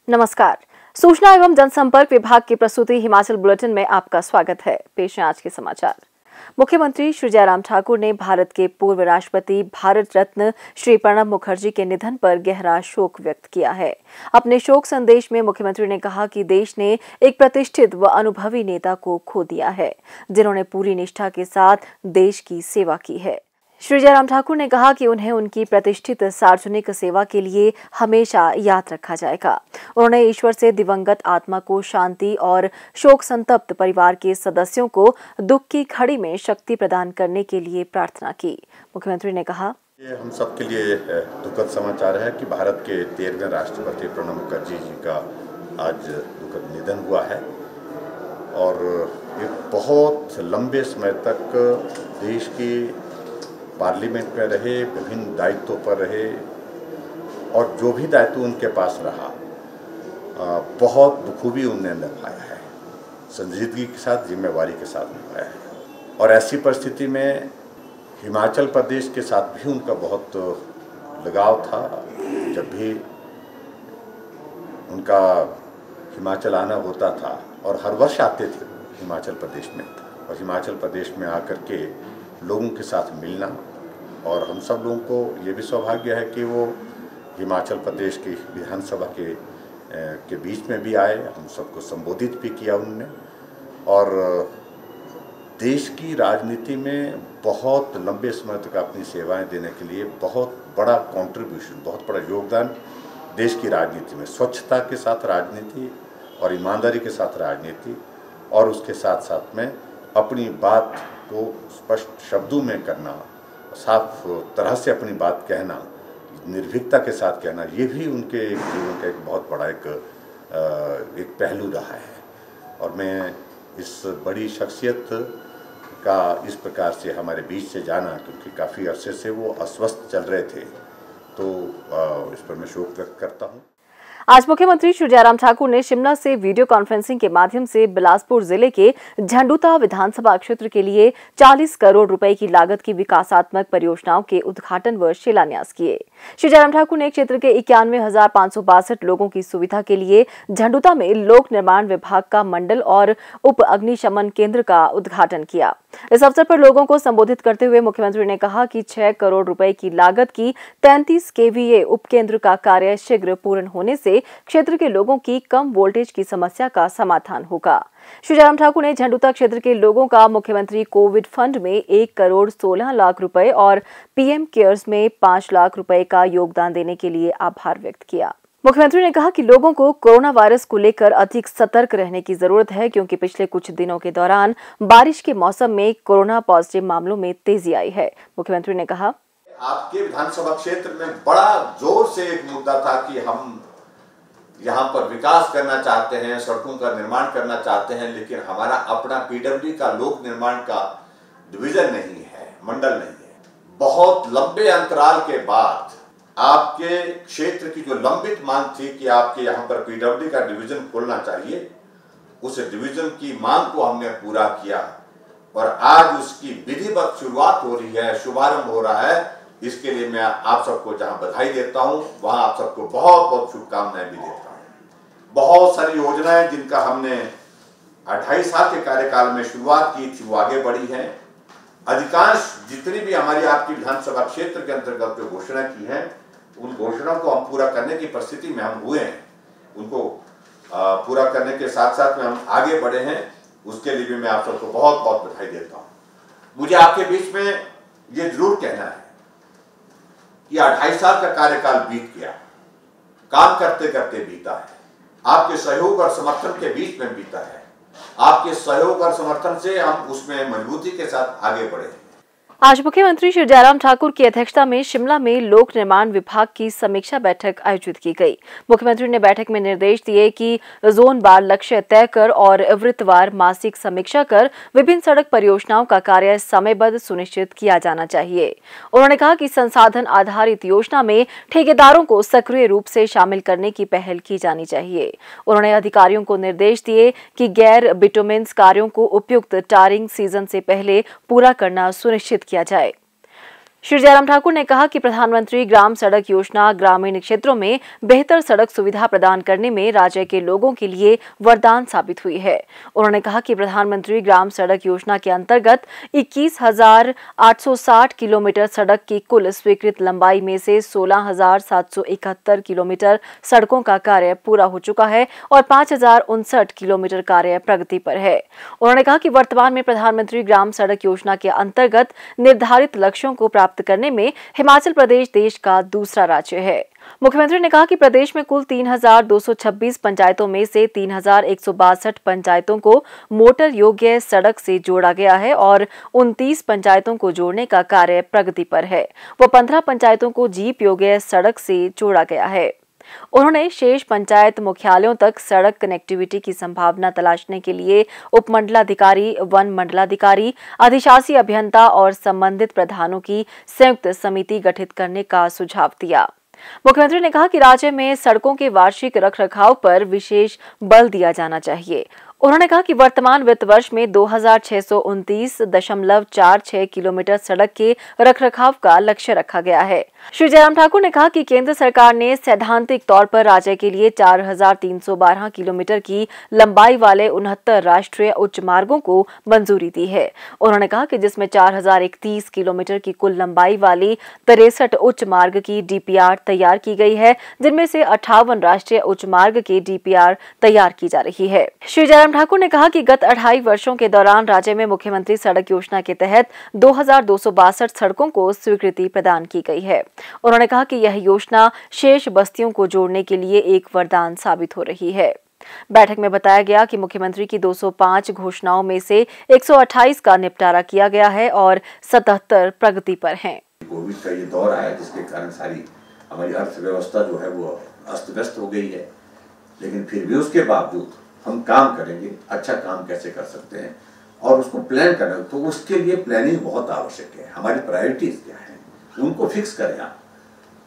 नमस्कार। सूचना एवं जनसंपर्क विभाग की प्रस्तुति हिमाचल बुलेटिन में आपका स्वागत है। पेश है आज के समाचार। मुख्यमंत्री श्री जयराम ठाकुर ने भारत के पूर्व राष्ट्रपति भारत रत्न श्री प्रणब मुखर्जी के निधन पर गहरा शोक व्यक्त किया है। अपने शोक संदेश में मुख्यमंत्री ने कहा कि देश ने एक प्रतिष्ठित व अनुभवी नेता को खो दिया है, जिन्होंने पूरी निष्ठा के साथ देश की सेवा की है। श्री जयराम ठाकुर ने कहा कि उन्हें उनकी प्रतिष्ठित सार्वजनिक सेवा के लिए हमेशा याद रखा जाएगा। उन्होंने ईश्वर से दिवंगत आत्मा को शांति और शोक संतप्त परिवार के सदस्यों को दुख की घड़ी में शक्ति प्रदान करने के लिए प्रार्थना की। मुख्यमंत्री ने कहा, ये हम सब के लिए दुखद समाचार है कि भारत के 13वें राष्ट्रपति प्रणब मुखर्जी जी का आज दुखद निधन हुआ है और एक बहुत लंबे समय तक देश की पार्लियामेंट में रहे, विभिन्न दायित्वों पर रहे और जो भी दायित्व उनके पास रहा बहुत बखूबी उन्होंने निभाया है, संजीदगी के साथ, जिम्मेवारी के साथ निभाया है। और ऐसी परिस्थिति में हिमाचल प्रदेश के साथ भी उनका बहुत लगाव था। जब भी उनका हिमाचल आना होता था और हर वर्ष आते थे हिमाचल प्रदेश में, और हिमाचल प्रदेश में आकर के लोगों के साथ मिलना, और हम सब लोगों को ये भी सौभाग्य है कि वो हिमाचल प्रदेश की विधानसभा के बीच में भी आए, हम सबको संबोधित भी किया उन्होंने, और देश की राजनीति में बहुत लंबे समय तक अपनी सेवाएं देने के लिए बहुत बड़ा कंट्रीब्यूशन, बहुत बड़ा योगदान देश की राजनीति में, स्वच्छता के साथ राजनीति और ईमानदारी के साथ राजनीति, और उसके साथ साथ में अपनी बात को स्पष्ट शब्दों में करना, साफ तरह से अपनी बात कहना, निर्भीकता के साथ कहना, ये भी उनके जीवन का एक बहुत बड़ा एक पहलू रहा है। और मैं इस बड़ी शख्सियत का इस प्रकार से हमारे बीच से जाना, क्योंकि काफ़ी अरसे से वो अस्वस्थ चल रहे थे, तो इस पर मैं शोक व्यक्त करता हूँ। आज मुख्यमंत्री श्री जयराम ठाकुर ने शिमला से वीडियो कॉन्फ्रेंसिंग के माध्यम से बिलासपुर जिले के झंडुता विधानसभा क्षेत्र के लिए 40 करोड़ रुपए की लागत की विकासात्मक परियोजनाओं के उद्घाटन व शिलान्यास किए। श्री जयराम ठाकुर ने क्षेत्र के 91,562 लोगों की सुविधा के लिए झंडुता में लोक निर्माण विभाग का मंडल और उप अग्निशमन केंद्र का उद्घाटन किया। इस अवसर पर लोगों को संबोधित करते हुए मुख्यमंत्री ने कहा कि 6 करोड़ रुपए की लागत की 33 केवीए उपकेंद्र का कार्य शीघ्र पूर्ण होने से क्षेत्र के लोगों की कम वोल्टेज की समस्या का समाधान होगा। श्री जयराम ठाकुर ने झंडुता क्षेत्र के लोगों का मुख्यमंत्री कोविड फंड में 1 करोड़ 16 लाख रुपए और पीएम केयर्स में 5 लाख रुपए का योगदान देने के लिए आभार व्यक्त किया। मुख्यमंत्री ने कहा कि लोगों को कोरोना वायरस को लेकर अधिक सतर्क रहने की जरूरत है, क्योंकि पिछले कुछ दिनों के दौरान बारिश के मौसम में कोरोना पॉजिटिव मामलों में तेजी आई है। मुख्यमंत्री ने कहा, आपके विधानसभा क्षेत्र में बड़ा जोर से एक मुद्दा था कि हम यहाँ पर विकास करना चाहते हैं, सड़कों का निर्माण करना चाहते हैं, लेकिन हमारा अपना पीडब्ल्यूडी का लोक निर्माण का डिवीजन नहीं है, मंडल नहीं है। बहुत लंबे अंतराल के बाद आपके क्षेत्र की जो लंबित मांग थी कि आपके यहाँ पर पीडब्ल्यूडी का डिवीजन खोलना चाहिए, उस डिवीजन की मांग को हमने पूरा किया और आज उसकी विधिवत शुरुआत हो रही है, शुभारंभ हो रहा है। इसके लिए मैं आप सबको जहां बधाई देता हूं, वहां आप सबको बहुत बहुत शुभकामनाएं भी देता हूं। बहुत सारी योजनाएं जिनका हमने 2.5 साल के कार्यकाल में शुरुआत की थी, वो आगे बढ़ी हैं। अधिकांश जितनी भी हमारी आपकी विधानसभा क्षेत्र के अंतर्गत जो घोषणा की है, उन घोषणाओं को हम पूरा करने की परिस्थिति में हम हुए हैं। उनको पूरा करने के साथ साथ में हम आगे बढ़े हैं, उसके लिए भी मैं आप सबको बहुत बहुत बधाई देता हूं। मुझे आपके बीच में ये जरूर कहना है कि 2.5 साल का कार्यकाल बीत गया, काम करते करते बीता है, आपके सहयोग और समर्थन के बीच में बीता है। आपके सहयोग और समर्थन से हम उसमें मजबूती के साथ आगे बढ़े। आज मुख्यमंत्री श्री जयराम ठाकुर की अध्यक्षता में शिमला में लोक निर्माण विभाग की समीक्षा बैठक आयोजित की गई। मुख्यमंत्री ने बैठक में निर्देश दिए कि जोनवार लक्ष्य तय कर और वृत्तवार मासिक समीक्षा कर विभिन्न सड़क परियोजनाओं का कार्य समयबद्ध सुनिश्चित किया जाना चाहिए। उन्होंने कहा कि संसाधन आधारित योजना में ठेकेदारों को सक्रिय रूप से शामिल करने की पहल की जानी चाहिए। उन्होंने अधिकारियों को निर्देश दिए कि गैर बिटुमेंस कार्यों को उपयुक्त टारिंग सीजन से पहले पूरा करना सुनिश्चित किया जाए। श्री जयराम ठाकुर ने कहा कि प्रधानमंत्री ग्राम सड़क योजना ग्रामीण क्षेत्रों में बेहतर सड़क सुविधा प्रदान करने में राज्य के लोगों के लिए वरदान साबित हुई है। उन्होंने कहा कि प्रधानमंत्री ग्राम सड़क योजना के अंतर्गत 21,860 किलोमीटर सड़क की कुल स्वीकृत लंबाई में से 16,771 किलोमीटर सड़कों का कार्य पूरा हो चुका है और 5,059 किलोमीटर कार्य प्रगति पर है। उन्होंने कहा कि वर्तमान में प्रधानमंत्री ग्राम सड़क योजना के अंतर्गत निर्धारित लक्ष्यों को प्राप्त करने में हिमाचल प्रदेश देश का दूसरा राज्य है। मुख्यमंत्री ने कहा कि प्रदेश में कुल 3,226 पंचायतों में से 3,162 पंचायतों को मोटर योग्य सड़क से जोड़ा गया है और 29 पंचायतों को जोड़ने का कार्य प्रगति पर है। वो 15 पंचायतों को जीप योग्य सड़क से जोड़ा गया है। उन्होंने शेष पंचायत मुख्यालयों तक सड़क कनेक्टिविटी की संभावना तलाशने के लिए उपमंडलाधिकारी, वन मंडलाधिकारी, अधिशासी अभियंता और संबंधित प्रधानों की संयुक्त समिति गठित करने का सुझाव दिया। मुख्यमंत्री ने कहा कि राज्य में सड़कों के वार्षिक रखरखाव पर विशेष बल दिया जाना चाहिए। उन्होंने कहा कि वर्तमान वित्त वर्ष में 2,629.46 किलोमीटर सड़क के रखरखाव का लक्ष्य रखा गया है। श्री जयराम ठाकुर ने कहा कि केंद्र सरकार ने सैद्धांतिक तौर पर राज्य के लिए 4,312 किलोमीटर की लंबाई वाले 69 राष्ट्रीय उच्च मार्गों को मंजूरी दी है। उन्होंने कहा कि जिसमें 4,031 किलोमीटर की कुल लंबाई वाली 63 उच्च मार्ग की डीपीआर तैयार की गई है, जिनमें से 58 राष्ट्रीय उच्च मार्ग की डीपीआर तैयार की जा रही है। श्री जयराम ठाकुर ने कहा कि गत 2.5 वर्षों के दौरान राज्य में मुख्यमंत्री सड़क योजना के तहत 2,262 सड़कों को स्वीकृति प्रदान की गई है। उन्होंने कहा कि यह योजना शेष बस्तियों को जोड़ने के लिए एक वरदान साबित हो रही है। बैठक में बताया गया कि मुख्यमंत्री की 205 घोषणाओं में से 128 का निपटारा किया गया है और 77 प्रगति पर हैं। कोविड का ये दौर आया जिसके कारण सारी हमारी अर्थव्यवस्था जो है वो अस्त व्यस्त हो गई है, लेकिन फिर भी उसके बावजूद हम काम करेंगे। अच्छा काम कैसे कर सकते हैं और उसको प्लान करना, तो उसके लिए प्लानिंग बहुत आवश्यक है। हमारी प्रायोरिटीज क्या है उनको फिक्स करें आप।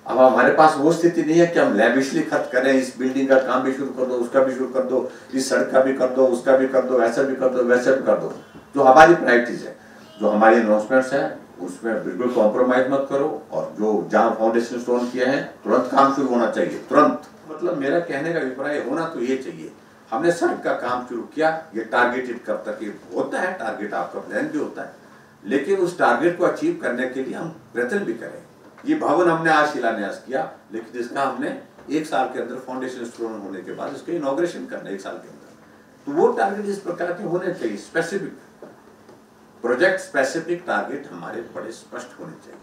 अब हमारे पास वो स्थिति नहीं है कि हम लैविशली खर्च करें, इस बिल्डिंग का काम भी शुरू कर दो, उसका भी शुरू कर दो, इस सड़क का भी कर दो, उसका भी कर दो, ऐसा भी कर दो, वैसा भी कर दो। जो हमारी प्रायोरिटीज है, जो हमारी अनाउंसमेंट्स है, उसमें बिल्कुल कॉम्प्रोमाइज मत करो और जो जहाँ फाउंडेशन स्टोन किए हैं तुरंत काम शुरू होना चाहिए, तुरंत। मतलब मेरा कहने का अभिप्राय होना तो ये चाहिए, हमने सड़क का काम शुरू किया, ये टारगेटेड कब तक ये होता है, टारगेट आपका प्लान भी होता है, लेकिन उस टारगेट को अचीव करने के लिए हम प्रयत्न भी करें। ये भवन हमने आज शिलान्यास किया, लेकिन इसका हमने 1 साल के अंदर फाउंडेशन स्टोन होने के बाद इसका इनॉग्रेशन करना 1 साल के अंदर। तो वो टारगेट इस प्रकार के होने चाहिए, स्पेसिफिक प्रोजेक्ट, स्पेसिफिक टारगेट हमारे बड़े स्पष्ट होने चाहिए।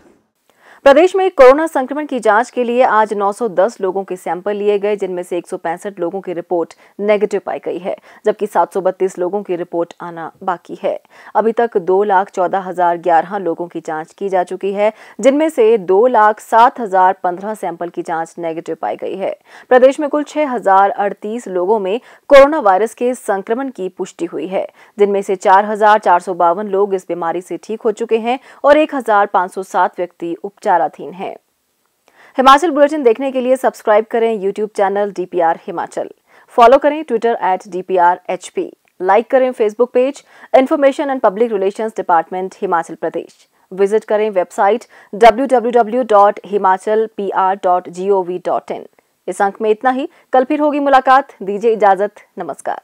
प्रदेश में कोरोना संक्रमण की जांच के लिए आज 910 लोगों के सैंपल लिए गए, जिनमें से 165 लोगों की रिपोर्ट नेगेटिव पाई गई है, जबकि 732 लोगों की रिपोर्ट आना बाकी है। अभी तक 2,14,011 लोगों की जांच की जा चुकी है, जिनमें से 2,07,015 सैंपल की जांच नेगेटिव पाई गई है। प्रदेश में कुल 6,038 लोगों में कोरोना वायरस के संक्रमण की पुष्टि हुई है, जिनमें से 4,452 लोग इस बीमारी से ठीक हो चुके हैं और 1,507 व्यक्ति उपचाराधीन है। हिमाचल बुलेटिन देखने के लिए सब्सक्राइब करें YouTube channel DPR Himachal, follow करें ट्विटर @DPRHP, लाइक करें Facebook page information and public relations department Himachal Pradesh, visit करें वेबसाइट www.himachalpr.gov.in। इस अंक में इतना ही, कल फिर होगी मुलाकात। दीजिए इजाजत, नमस्कार।